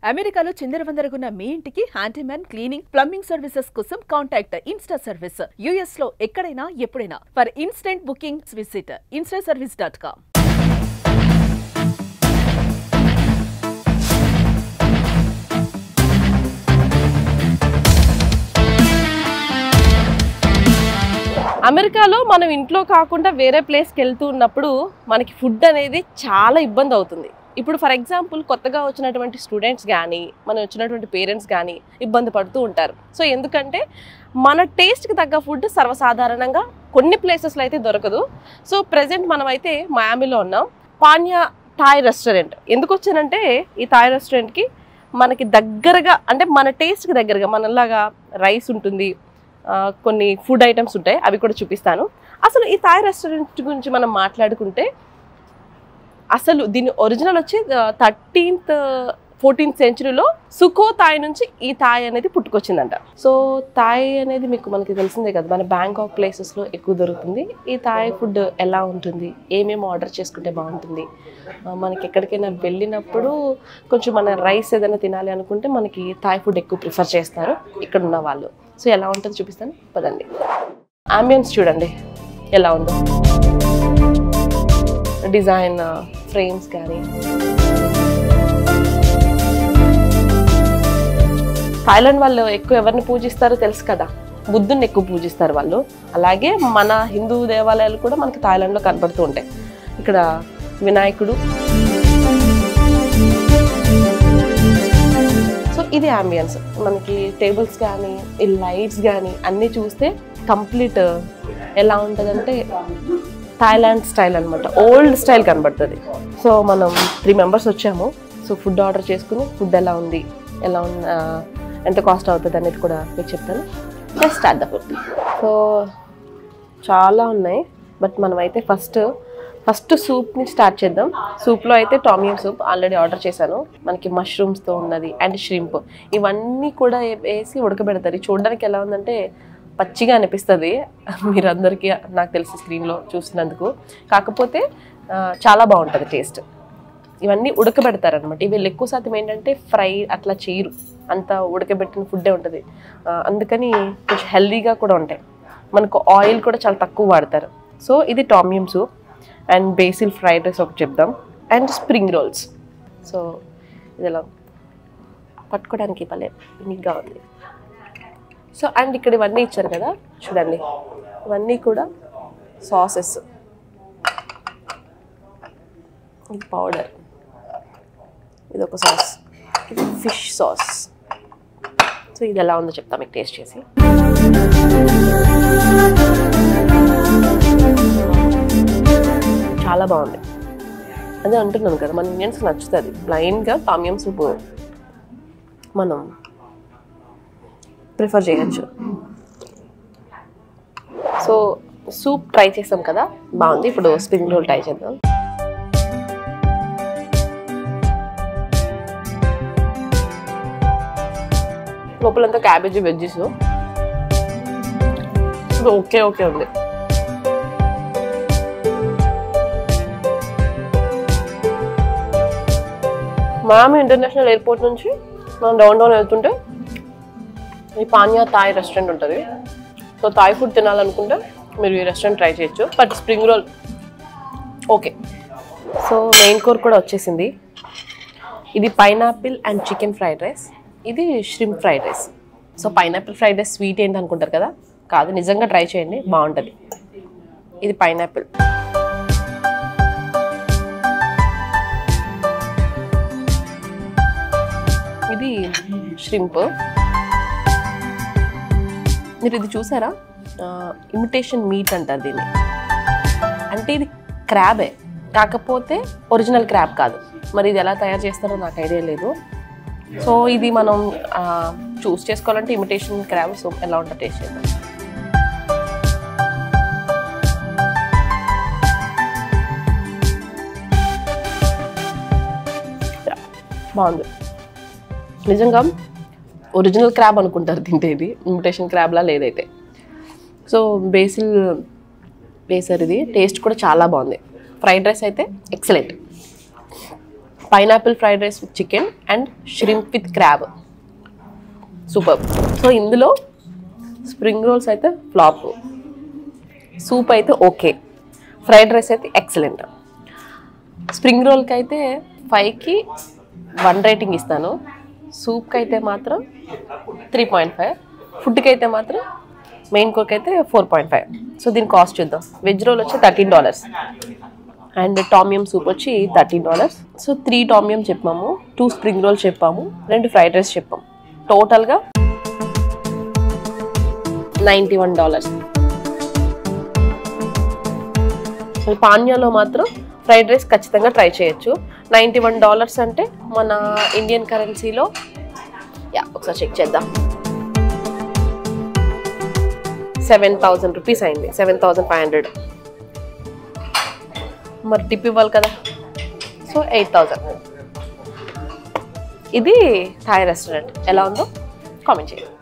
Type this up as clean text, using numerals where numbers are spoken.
అమెరికాలో చిందరవందరగున్న మీ ఇంటికి handyman cleaning plumbing services కోసం కాంటాక్ట్ ఇన్స్టా సర్వీస్. యుఎస్ లో ఎక్కడైనా ఎప్పుడైనా. For instant booking visit instaservice.com. అమెరికాలో మనం ఇంట్లో కాకుండా వేరే ప్లేస్కి వెళ్తూ ఉన్నప్పుడు మనకి ఫుడ్ అనేది చాలా ఇబ్బంది అవుతుంది. ఇప్పుడు ఫర్ ఎగ్జాంపుల్ కొత్తగా వచ్చినటువంటి స్టూడెంట్స్ కానీ మనం వచ్చినటువంటి పేరెంట్స్ కానీ ఇబ్బంది పడుతూ ఉంటారు. సో ఎందుకంటే మన టేస్ట్కి తగ్గ ఫుడ్ సర్వసాధారణంగా కొన్ని ప్లేసెస్లో అయితే దొరకదు. సో ప్రజెంట్ మనం అయితే మయామిలో ఉన్నాం. Panineeya Thai restaurant. ఎందుకు వచ్చానంటే ఈ థాయ్ రెస్టారెంట్కి మనకి దగ్గరగా, అంటే మన టేస్ట్కి దగ్గరగా మనలాగా రైస్ ఉంటుంది, కొన్ని ఫుడ్ ఐటమ్స్ ఉంటాయి, అవి కూడా చూపిస్తాను. అసలు ఈ థాయ్ రెస్టారెంట్ గురించి మనం మాట్లాడుకుంటే అసలు దీని ఒరిజినల్ వచ్చి 14th సెంచరీలో సుకో థాయ్ నుంచి ఈ థాయ్ అనేది పుట్టుకొచ్చిందంట. సో థాయ్ అనేది మనకి తెలిసిందే కదా, మన బ్యాంకాక్ ప్లేసెస్లో ఎక్కువ దొరుకుతుంది. ఈ థాయ్ ఫుడ్ ఎలా ఉంటుంది, ఏమేమి ఆర్డర్ చేసుకుంటే బాగుంటుంది, మనకి ఎక్కడికైనా వెళ్ళినప్పుడు కొంచెం మన రైస్ ఏదైనా తినాలి అనుకుంటే మనకి థాయ్ ఫుడ్ ఎక్కువ ప్రిఫర్ చేస్తారు ఇక్కడ ఉన్న వాళ్ళు. సో ఎలా ఉంటుందో చూపిస్తాను, పదండి. అంబియన్స్ చూడండి ఎలా ఉందో, డిజైన్ ఫ్రేమ్స్ కానీ. థాయిలాండ్ వాళ్ళు ఎక్కువ ఎవరిని పూజిస్తారో తెలుసు కదా, బుద్ధుని ఎక్కువ పూజిస్తారు వాళ్ళు. అలాగే మన హిందూ దేవాలయాలు కూడా మనకి థాయిలాండ్లో కనబడుతూ ఉంటాయి. ఇక్కడ వినాయకుడు. సో ఇది అంబియన్స్. మనకి టేబుల్స్ కానీ ఈ లైట్స్ కానీ అన్నీ చూస్తే కంప్లీట్ ఎలా ఉంటుందంటే థాయిలాండ్ స్టైల్ అనమాట, ఓల్డ్ స్టైల్ కనబడుతుంది. సో మనం 3 మెంబర్స్ వచ్చాము. సో ఫుడ్ ఆర్డర్ చేసుకుని ఫుడ్ ఎలా ఉంది, ఎంత కాస్ట్ అవుతుంది అనేది కూడా మీకు చెప్తాను. Just start the food. So చాలా ఉన్నాయి, బట్ మనమైతే ఫస్ట్ సూప్ నుంచి స్టార్ట్ చేద్దాం. సూప్లో అయితే టామియం సూప్ ఆల్రెడీ ఆర్డర్ చేశాను. మనకి మష్రూమ్స్తో ఉన్నది అండ్ ష్రింప్, ఇవన్నీ కూడా వేసి ఉడకబెడతారు. చూడడానికి ఎలా ఉందంటే పచ్చిగా అనిపిస్తుంది మీరందరికీ, నాకు తెలిసి స్క్రీన్లో చూసినందుకు. కాకపోతే చాలా బాగుంటుంది టేస్ట్. ఇవన్నీ ఉడకబెడతారనమాట. వీళ్ళు ఎక్కువ శాతం ఏంటంటే ఫ్రై అట్లా చేయరు, అంత ఉడకబెట్టిన ఫుడ్డే ఉంటుంది. అందుకని కొంచెం హెల్దీగా కూడా ఉంటాయి. మనకు ఆయిల్ కూడా చాలా తక్కువ వాడతారు. సో ఇది tom yum soup and basil fried rice ఒకటి చెప్దాం, అండ్ స్ప్రింగ్ రోల్స్. సో ఇది ఎలా పట్టుకోవడానికి భలే నీట్గా ఉంది. సో అండ్ ఇక్కడ ఇవన్నీ ఇచ్చారు కదా చూడండి, ఇవన్నీ కూడా సాసెస్. ఇది పౌడర్, ఇది ఒక సాస్, ఇది ఫిష్ సాస్. సో ఇది ఎలా ఉందో చెప్తా మీకు టేస్ట్ చేసి. చాలా బాగుంది. అదే అంటున్నాను కదా, మన ఇండియన్స్కి నచ్చుతుంది. ప్లెయిన్గా టామియం సూప్ మనం ప్రిఫర్ చేయొచ్చు. సో సూప్ ట్రై చేసాం కదా, బాగుంది. ఇప్పుడు స్ప్రింగ్ రోల్ ట్రై చేద్దాం. లోపలంతా క్యాబేజీ వెజ్జెస్ ఓకే ఉంది. మయామి ఇంటర్నేషనల్ ఎయిర్పోర్ట్ నుంచి మనం డౌన్ వెళ్తుంటే ఈ పాన్యా థాయ్ రెస్టారెంట్ ఉంటుంది. సో థాయ్ ఫుడ్ తినాలనుకుంటే మీరు ఈ రెస్టారెంట్ ట్రై చేయొచ్చు. But spring roll okay. So main course కూడా వచ్చేసింది. ఇది pineapple and chicken fried rice, ఇది shrimp fried rice. So pineapple fried rice sweet ఏంటి అనుకుంటారు కదా, కాదు, నిజంగా ట్రై చేయండి, బాగుంటుంది. ఇది పైనాపిల్. ఇది ష్రింప్. మీరు ఇది చూసారా, ఇమిటేషన్ మీట్ అంటారు దీన్ని. అంటే ఇది క్రాబే, కాకపోతే ఒరిజినల్ క్రాబ్ కాదు. మరి ఇది ఎలా తయారు చేస్తారో నాకు ఐడియా లేదు. సో ఇది మనం చూస్ చేసుకోవాలంటే ఇమిటేషన్ క్రాబ్. సో ఎలా ఉంటుంది టేస్ట్ చేద్దాం. బాగుంది. నిజంగా ఒరిజినల్ క్రాబ్ అనుకుంటారు తింటే, ఇది ఇమిటేషన్ క్రాబ్లా లేదైతే. సో బేసిల్ వేసారు. ఇది టేస్ట్ కూడా చాలా బాగుంది. ఫ్రైడ్ రైస్ అయితే excellent. Pineapple fried rice with chicken and shrimp with crab, super. So ఇందులో స్ప్రింగ్ రోల్స్ అయితే ఫ్లాప్, సూప్ అయితే ఓకే, ఫ్రైడ్ రైస్ అయితే ఎక్సలెంట్. స్ప్రింగ్ రోల్కి అయితే 5కి 1 రేటింగ్ ఇస్తాను, సూప్కి అయితే మాత్రం 3.5, ఫుడ్కి అయితే మాత్రం మెయిన్ కోక్ అయితే 4.5. సో దీని కాస్ట్ చూద్దాం. వెజ్ రోల్ వచ్చి $13 అండ్ టామియం సూప్ వచ్చి $13. సో 3 టామియం చెప్పాము, 2 స్ప్రింగ్ రోల్ చెప్పాము, 2 ఫ్రైడ్ రైస్ చెప్పాము, టోటల్గా $91. పాన్యాలో మాత్రం ఫ్రైడ్ రైస్ ఖచ్చితంగా ట్రై చేయొచ్చు. $91 అంటే మన ఇండియన్ కరెన్సీలో ఒకసారి చెక్ చేద్దాం, 7,000 రూపీస్ అయింది, 7,500. మరి టిప్ ఇవ్వాలి కదా, సో 8,000. ఇది థాయ్ రెస్టారెంట్. ఎలా ఉందో కామెంట్ చేయండి.